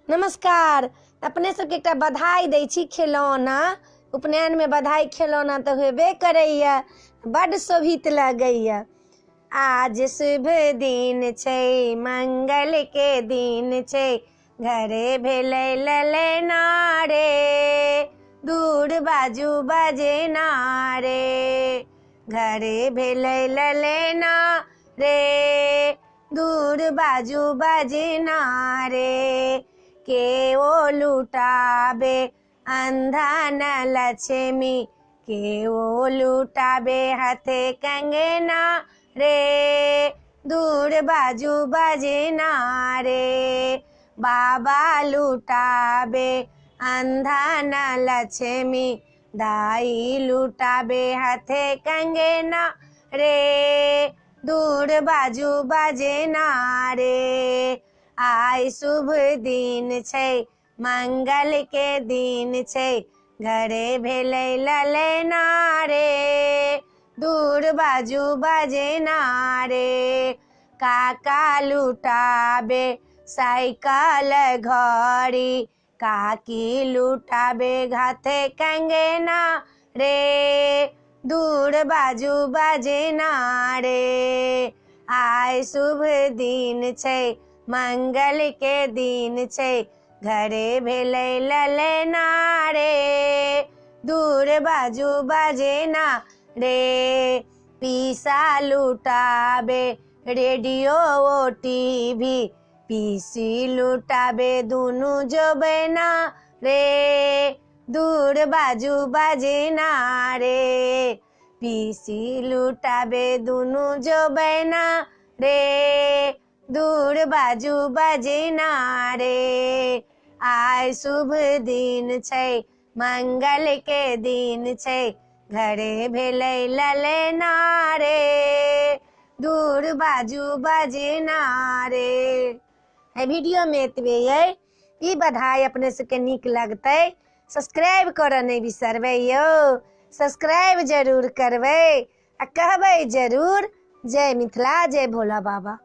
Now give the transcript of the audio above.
नमस्कार। अपने सबके एकटा बधाई दै छी। खिलौना उपनयन में बधाई खिलौना तो हेबे करैया, बड़ शोभित लगैया। आज शुभ दिन छै, मंगल के दिन छै, घरे भेलै ललना रे, दूर बाजू बजना रे, घरे भेलै ललना रे, दूर बाजू बजना रे, के ओ लुटाबे अंधन लक्ष्मी, के ओ लुटाबे हाथे कंगना रे, दूर बाजू बजना रे, बाबा लुटाबे अंधन लक्ष्मी, दाई लुटाबे हाथे कंगना रे, दूर बाजू बजना रे। आइ शुभ दिन छै, मंगल के दिन छै, घरे भेलै ललना रे, दूर बाजू बजना रे, काका लुटाबे साइकिल घड़ी, काकी लुटाबे हाथे कंगना रे, दूर बाजू बजना रे। आइ शुभ दिन छै, मंगल के दिन छै, घरे भेलै ललना रे, दूर बाजू बजना रे, पीसा लुटाबे रेडियो ओ टीवी, पीसी लुटाबे दुनू जोबना रे, दूर बाजू बजना रे, पीसी लुटाबे दुनू जोबना रे, दूर बाजू बजना रे। आइ शुभ दिन छै, मंगल के दिन छै, घरे भेलै ललना रे, दूर बाजू बजना रे। वीडियो में एतबे ये। ई बधाई अपने सबके नीक लगतै, सब्सक्राइब करऽ नहीं बिसरबै यो, सब्सक्राइब जरूर करबै आ कहबै जरूर जय मिथिला, जय भोला बाबा।